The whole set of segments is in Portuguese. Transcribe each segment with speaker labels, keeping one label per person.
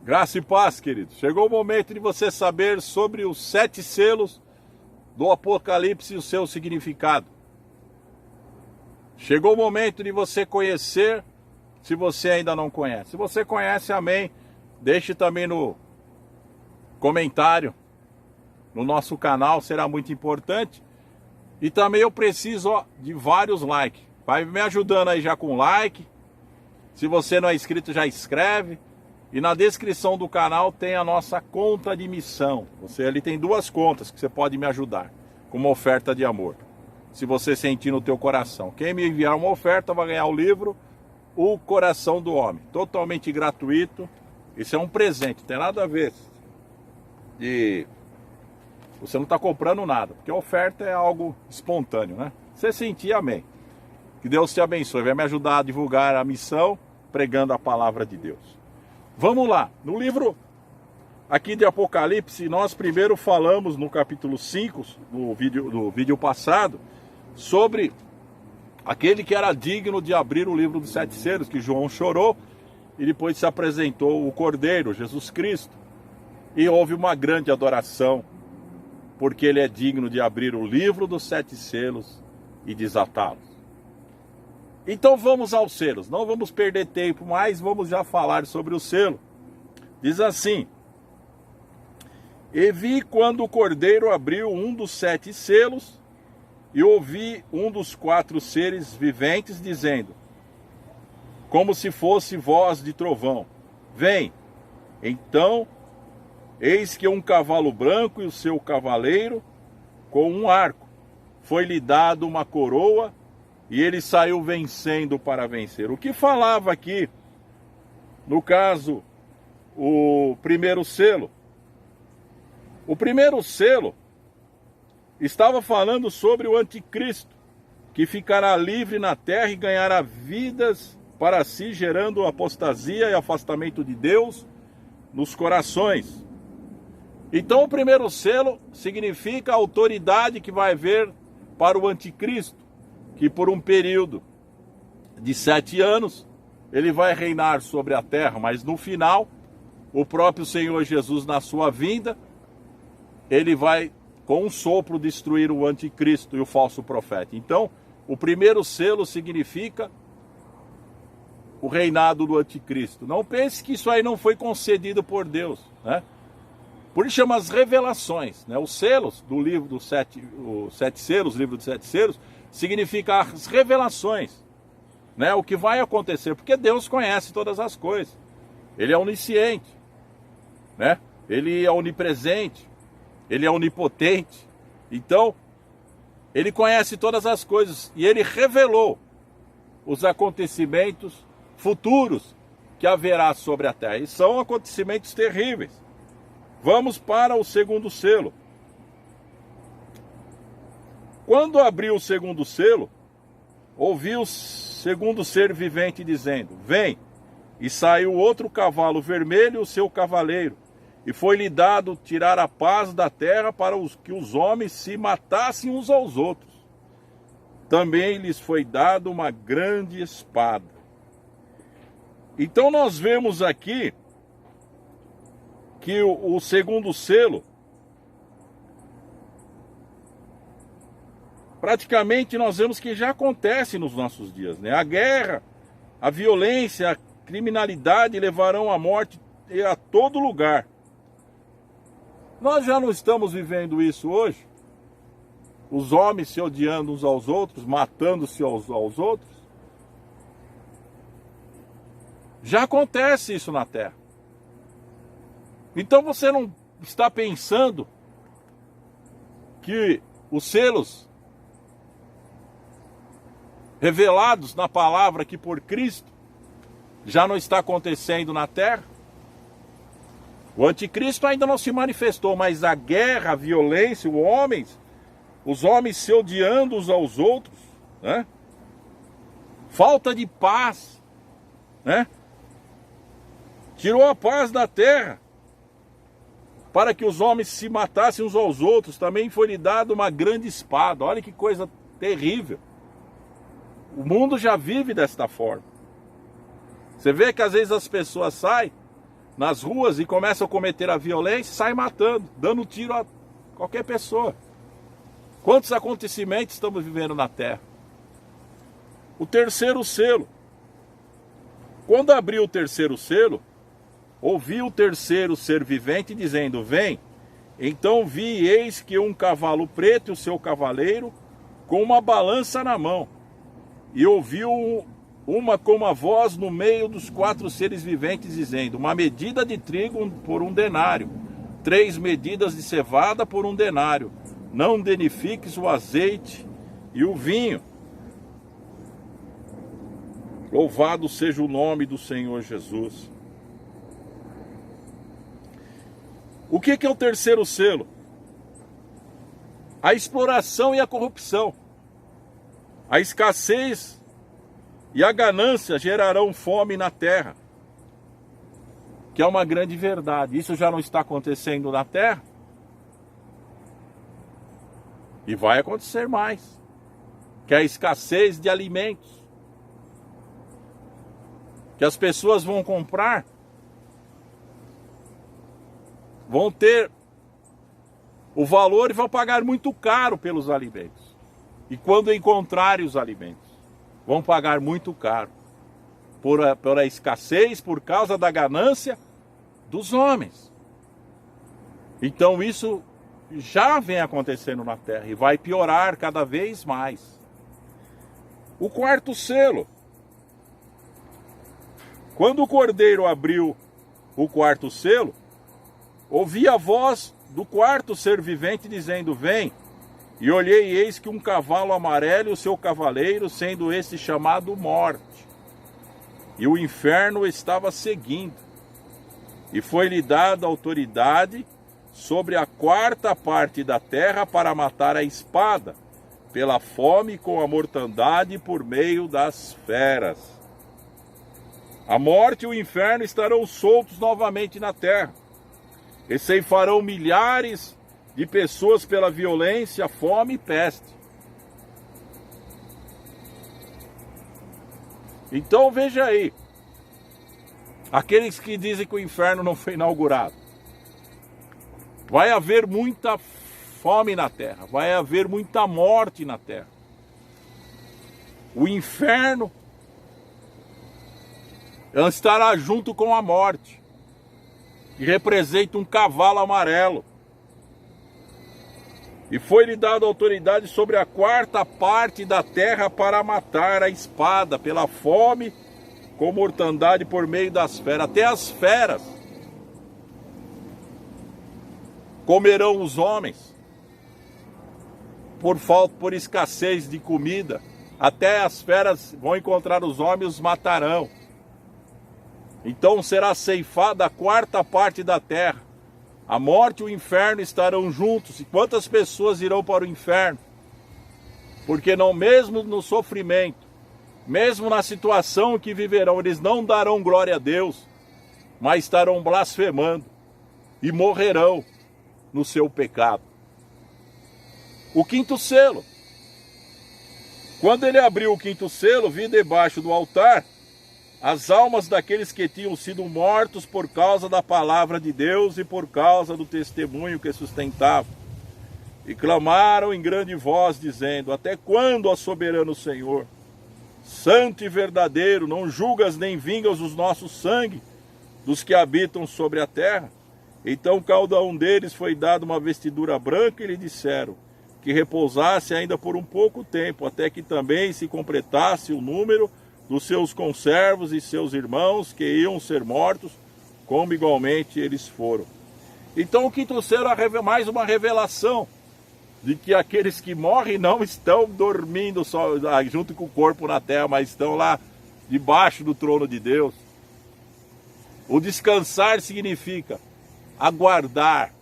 Speaker 1: Graça e paz, querido. Chegou o momento de você saber sobre os 7 selos do Apocalipse e o seu significado. Chegou o momento de você conhecer, se você ainda não conhece. Se você conhece, amém. Deixe também no comentário, no nosso canal, será muito importante. E também eu preciso de vários likes. Vai me ajudando aí já com like. Se você não é inscrito, já inscreve. E na descrição do canal tem a nossa conta de missão. Você ali tem 2 contas que você pode me ajudar com uma oferta de amor. Se você sentir no teu coração. Quem me enviar uma oferta vai ganhar o livro O Coração do Homem. Totalmente gratuito. Isso é um presente, não tem nada a ver. Você não está comprando nada. Porque a oferta é algo espontâneo, né? Você sentir, amém. Que Deus te abençoe. Vai me ajudar a divulgar a missão pregando a palavra de Deus. Vamos lá, no livro aqui de Apocalipse, nós primeiro falamos no capítulo 5, no vídeo passado, sobre aquele que era digno de abrir o livro dos 7 selos, que João chorou, e depois se apresentou o Cordeiro, Jesus Cristo, e houve uma grande adoração, porque ele é digno de abrir o livro dos 7 selos e desatá-los. Então vamos aos selos, não vamos perder tempo mais, vamos já falar sobre o selo. Diz assim: E vi quando o Cordeiro abriu um dos 7 selos, e ouvi um dos 4 seres viventes dizendo, como se fosse voz de trovão, vem. Então, eis que um cavalo branco e o seu cavaleiro, com um arco, foi-lhe dado uma coroa, e ele saiu vencendo para vencer. O que falava aqui, no caso, o primeiro selo? O primeiro selo estava falando sobre o anticristo, que ficará livre na terra e ganhará vidas para si, gerando apostasia e afastamento de Deus nos corações. Então o primeiro selo significa a autoridade que vai vir para o anticristo, que por um período de 7 anos, ele vai reinar sobre a terra, mas no final, o próprio Senhor Jesus, na sua vinda, ele vai, com um sopro, destruir o anticristo e o falso profeta. Então, o primeiro selo significa o reinado do anticristo. Não pense que isso aí não foi concedido por Deus, né? Por isso chama as revelações, né? Os selos do livro dos 7 selos, livro dos 7 selos, significa as revelações, né? O que vai acontecer, porque Deus conhece todas as coisas. Ele é onisciente, né? Ele é onipresente, ele é onipotente. Então, ele conhece todas as coisas e ele revelou os acontecimentos futuros que haverá sobre a terra. E são acontecimentos terríveis. Vamos para o segundo selo. Quando abriu o segundo selo, ouvi o segundo ser vivente dizendo, vem, e saiu outro cavalo vermelho e o seu cavaleiro, e foi-lhe dado tirar a paz da terra para que os homens se matassem uns aos outros. Também lhes foi dado uma grande espada. Então nós vemos aqui que o segundo selo, praticamente nós vemos que já acontece nos nossos dias, né? A guerra, a violência, a criminalidade levarão à morte a todo lugar. Nós já não estamos vivendo isso hoje? Os homens se odiando uns aos outros, matando-se aos outros? Já acontece isso na Terra. Então você não está pensando que os selos revelados na palavra aqui por Cristo já não está acontecendo na terra? O anticristo ainda não se manifestou, mas a guerra, a violência, os homens se odiando uns aos outros, né? Falta de paz, né? Tirou a paz da terra para que os homens se matassem uns aos outros. Também foi lhe dada uma grande espada. Olha que coisa terrível. O mundo já vive desta forma. Você vê que às vezes as pessoas saem nas ruas e começam a cometer a violência, sai matando, dando tiro a qualquer pessoa. Quantos acontecimentos estamos vivendo na terra? O terceiro selo. Quando abriu o terceiro selo, ouvi o terceiro ser vivente dizendo: vem. Então vi e eis que um cavalo preto e o seu cavaleiro com uma balança na mão. E ouvi como a voz no meio dos 4 seres viventes dizendo: uma medida de trigo por 1 denário, 3 medidas de cevada por 1 denário. Não danifiques o azeite e o vinho. Louvado seja o nome do Senhor Jesus. O que é o terceiro selo? A exploração e a corrupção. A escassez e a ganância gerarão fome na terra. Que é uma grande verdade. Isso já não está acontecendo na terra? E vai acontecer mais. Que é a escassez de alimentos. Que as pessoas vão comprar, vão ter o valor e vão pagar muito caro pelos alimentos. E quando encontrarem os alimentos, vão pagar muito caro por a escassez, por causa da ganância dos homens. Então isso já vem acontecendo na terra e vai piorar cada vez mais. O quarto selo. Quando o cordeiro abriu o quarto selo, ouvi a voz do quarto ser vivente dizendo: vem. E olhei e eis que um cavalo amarelo e o seu cavaleiro, sendo esse chamado Morte. E o inferno estava seguindo. E foi-lhe dada autoridade sobre a 4ª parte da terra para matar a espada, pela fome com a mortandade por meio das feras. A morte e o inferno estarão soltos novamente na terra. E ceifarão milhares de pessoas pela violência, fome e peste. Então veja aí. Aqueles que dizem que o inferno não foi inaugurado. Vai haver muita fome na terra. Vai haver muita morte na terra. O inferno estará junto com a morte, que representa um cavalo amarelo. E foi-lhe dada autoridade sobre a 4ª parte da terra para matar a espada, pela fome, com mortandade por meio das feras. Até as feras comerão os homens, por escassez de comida. Até as feras vão encontrar os homens e os matarão. Então será ceifada a 4ª parte da terra. A morte e o inferno estarão juntos. E quantas pessoas irão para o inferno? Porque não, mesmo no sofrimento, mesmo na situação que viverão, eles não darão glória a Deus, mas estarão blasfemando e morrerão no seu pecado. O 5º selo. Quando ele abriu o 5º selo, vi debaixo do altar as almas daqueles que tinham sido mortos por causa da palavra de Deus e por causa do testemunho que sustentavam. E clamaram em grande voz, dizendo: até quando, ó soberano Senhor, santo e verdadeiro, não julgas nem vingas os nossos sangue dos que habitam sobre a terra? Então cada um deles foi dado uma vestidura branca e lhe disseram que repousasse ainda por um pouco tempo, até que também se completasse o número dos seus conservos e seus irmãos que iam ser mortos, como igualmente eles foram. Então o 5º selo é mais uma revelação de que aqueles que morrem não estão dormindo só junto com o corpo na terra, mas estão lá debaixo do trono de Deus. O descansar significa aguardar.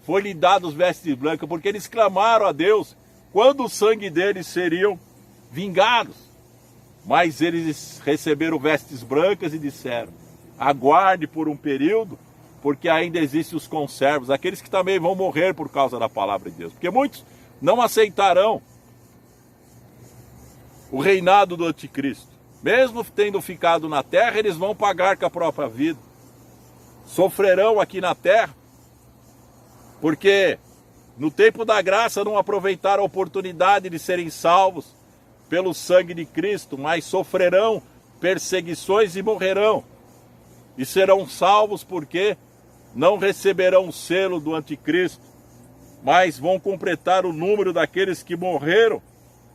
Speaker 1: Foi-lhe dado os vestes brancas, porque eles clamaram a Deus quando o sangue deles seriam vingados. Mas eles receberam vestes brancas e disseram: aguarde por um período, porque ainda existem os conservos, aqueles que também vão morrer por causa da palavra de Deus. Porque muitos não aceitarão o reinado do anticristo. Mesmo tendo ficado na terra, eles vão pagar com a própria vida. sofrerão aqui na terra, porque no tempo da graça não aproveitaram a oportunidade de serem salvos pelo sangue de Cristo, mas sofrerão perseguições e morrerão. E serão salvos porque não receberão o selo do anticristo, mas vão completar o número daqueles que morreram,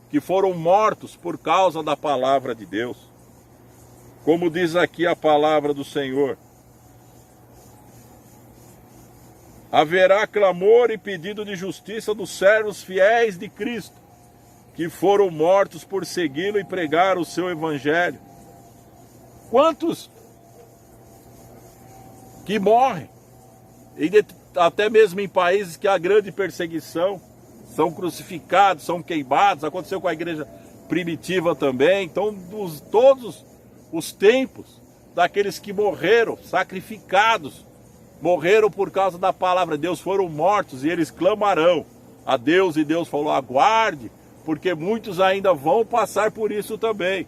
Speaker 1: que foram mortos por causa da palavra de Deus. Como diz aqui a palavra do Senhor: haverá clamor e pedido de justiça dos servos fiéis de Cristo, que foram mortos por segui-lo e pregar o seu evangelho. Quantos que morrem, até mesmo em países que há grande perseguição, são crucificados, são queimados. Aconteceu com a igreja primitiva também. Então, todos os tempos daqueles que morreram, sacrificados, morreram por causa da palavra de Deus, foram mortos, e eles clamarão a Deus, e Deus falou: aguarde, porque muitos ainda vão passar por isso também,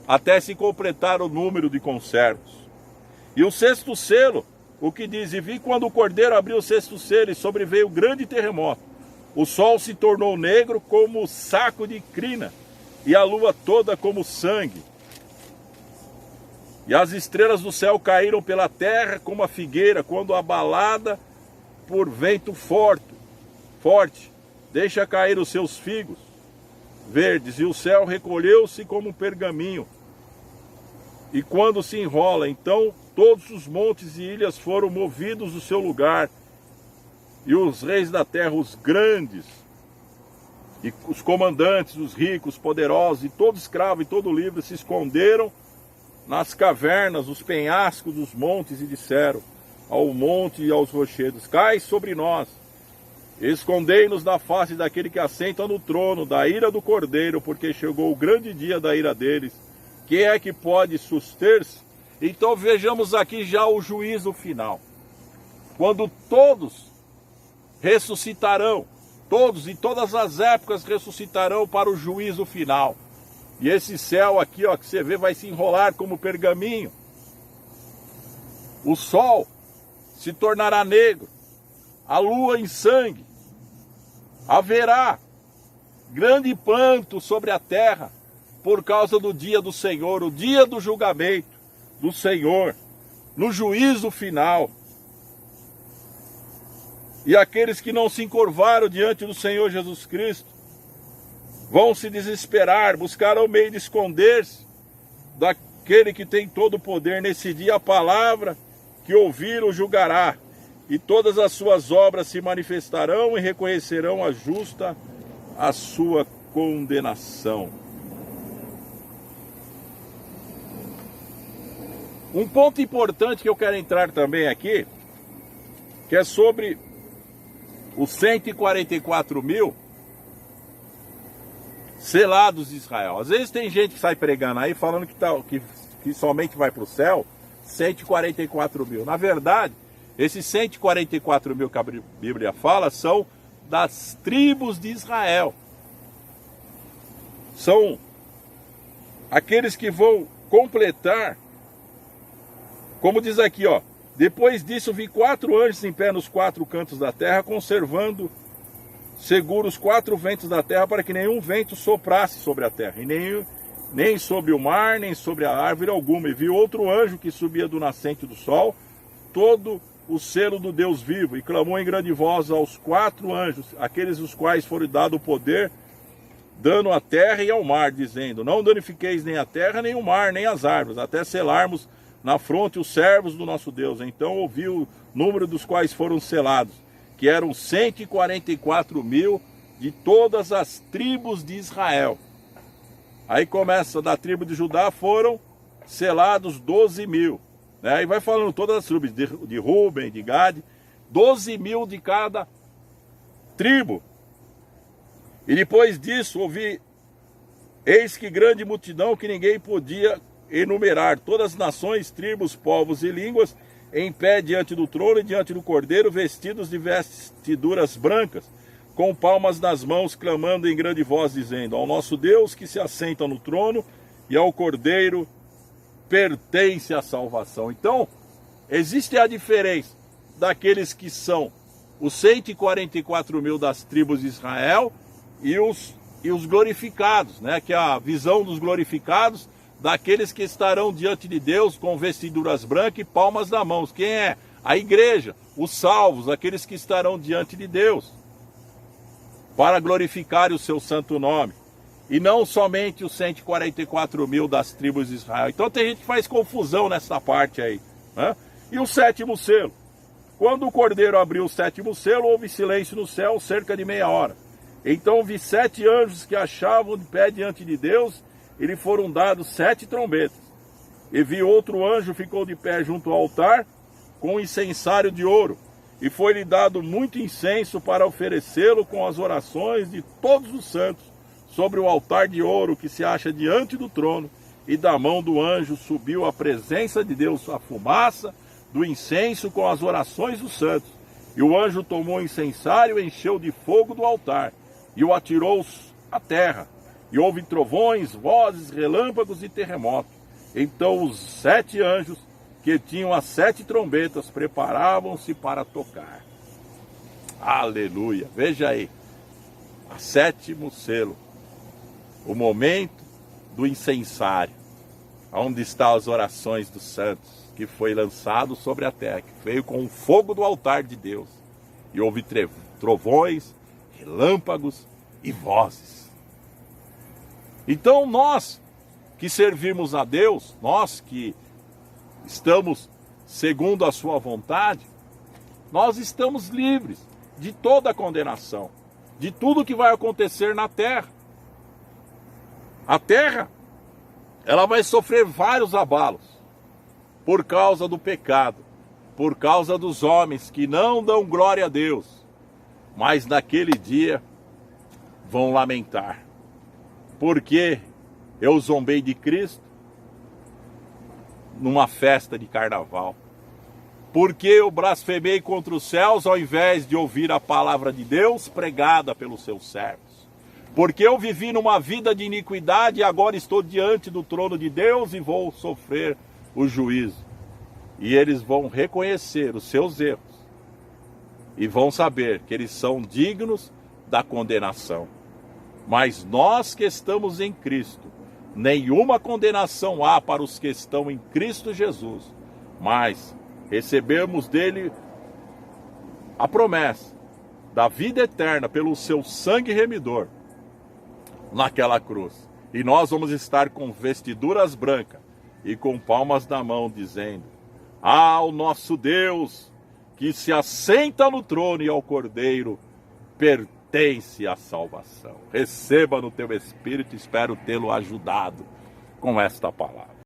Speaker 1: até se completar o número de conservos. E o sexto selo, o que diz: e vi quando o cordeiro abriu o sexto selo, e sobreveio um grande terremoto. O sol se tornou negro como saco de crina, e a lua toda como sangue. E as estrelas do céu caíram pela terra como a figueira, quando abalada por vento forte, deixa cair os seus figos verdes, e o céu recolheu-se como um pergaminho. E quando se enrola, então todos os montes e ilhas foram movidos do seu lugar, e os reis da terra, os grandes, e os comandantes, os ricos, poderosos, e todo escravo e todo livre, se esconderam nas cavernas, os penhascos dos montes, e disseram ao monte e aos rochedos: cai sobre nós, escondei-nos da face daquele que assenta no trono, da ira do cordeiro, porque chegou o grande dia da ira deles. Quem é que pode suster-se? Então vejamos aqui já o juízo final, quando todos ressuscitarão, todos, em todas as épocas ressuscitarão para o juízo final. E esse céu aqui, ó, que você vê, vai se enrolar como pergaminho. O sol se tornará negro, a lua em sangue. Haverá grande pranto sobre a terra por causa do dia do Senhor, o dia do julgamento do Senhor, no juízo final. E aqueles que não se encurvaram diante do Senhor Jesus Cristo vão se desesperar, buscarão meio de esconder-se daquele que tem todo o poder. Nesse dia a palavra que ouviram julgará, e todas as suas obras se manifestarão e reconhecerão a justa a sua condenação. Um ponto importante que eu quero entrar também aqui, que é sobre os 144 mil selados de Israel. Às vezes tem gente que sai pregando aí falando que somente vai para o céu 144 mil. Na verdade, esses 144 mil que a Bíblia fala são das tribos de Israel. São aqueles que vão completar, como diz aqui, ó: depois disso vi 4 anjos em pé nos 4 cantos da terra, conservando seguros 4 ventos da terra, para que nenhum vento soprasse sobre a terra, e nem sobre o mar, nem sobre a árvore alguma. E vi outro anjo que subia do nascente do sol, todo o selo do Deus vivo, e clamou em grande voz aos 4 anjos, aqueles os quais foram dado o poder, dando à terra e ao mar, dizendo: não danifiqueis nem a terra, nem o mar, nem as árvores, até selarmos na fronte os servos do nosso Deus. Então ouvi o número dos quais foram selados, que eram 144 mil de todas as tribos de Israel. Aí começa: da tribo de Judá foram selados 12 mil. Aí vai falando todas as tribos, de Ruben, de Gade, 12 mil de cada tribo. E depois disso ouvi: eis que grande multidão que ninguém podia enumerar, todas as nações, tribos, povos e línguas, em pé diante do trono e diante do cordeiro, vestidos de vestiduras brancas, com palmas nas mãos, clamando em grande voz, dizendo: ao nosso Deus que se assenta no trono e ao cordeiro pertence a salvação. Então, existe a diferença daqueles que são os 144 mil das tribos de Israel e os glorificados, né? Que é a visão dos glorificados, daqueles que estarão diante de Deus com vestiduras brancas e palmas na mão. Quem é? A igreja, os salvos, aqueles que estarão diante de Deus para glorificar o seu santo nome. E não somente os 144 mil das tribos de Israel. Então tem gente que faz confusão nessa parte aí, né? E o sétimo selo. Quando o cordeiro abriu o sétimo selo, houve silêncio no céu cerca de meia hora. Então vi 7 anjos que achavam de pé diante de Deus, e lhe foram dados 7 trombetas. E vi outro anjo ficou de pé junto ao altar, com um incensário de ouro, e foi-lhe dado muito incenso para oferecê-lo com as orações de todos os santos, sobre o altar de ouro que se acha diante do trono, e da mão do anjo subiu à presença de Deus a fumaça do incenso com as orações dos santos. E o anjo tomou o incensário e encheu de fogo do altar, e o atirou à terra. E houve trovões, vozes, relâmpagos e terremotos. Então os 7 anjos que tinham as 7 trombetas preparavam-se para tocar. Aleluia! Veja aí, a 7º selo, o momento do incensário, onde estão as orações dos santos, que foi lançado sobre a terra, que veio com o fogo do altar de Deus. E houve trovões, relâmpagos e vozes. Então nós que servimos a Deus, nós que estamos segundo a sua vontade, nós estamos livres de toda a condenação, de tudo que vai acontecer na terra. A terra, ela vai sofrer vários abalos por causa do pecado, por causa dos homens que não dão glória a Deus, mas naquele dia vão lamentar. Porque eu zombei de Cristo numa festa de carnaval. Porque eu blasfemei contra os céus ao invés de ouvir a palavra de Deus pregada pelos seus servos. Porque eu vivi numa vida de iniquidade e agora estou diante do trono de Deus e vou sofrer o juízo. E eles vão reconhecer os seus erros e vão saber que eles são dignos da condenação. Mas nós que estamos em Cristo, nenhuma condenação há para os que estão em Cristo Jesus, mas recebemos dele a promessa da vida eterna pelo seu sangue remidor naquela cruz. E nós vamos estar com vestiduras brancas e com palmas na mão, dizendo: ao nosso Deus, que se assenta no trono, e ao Cordeiro pertence a salvação. Receba no teu espírito, espero tê-lo ajudado com esta palavra.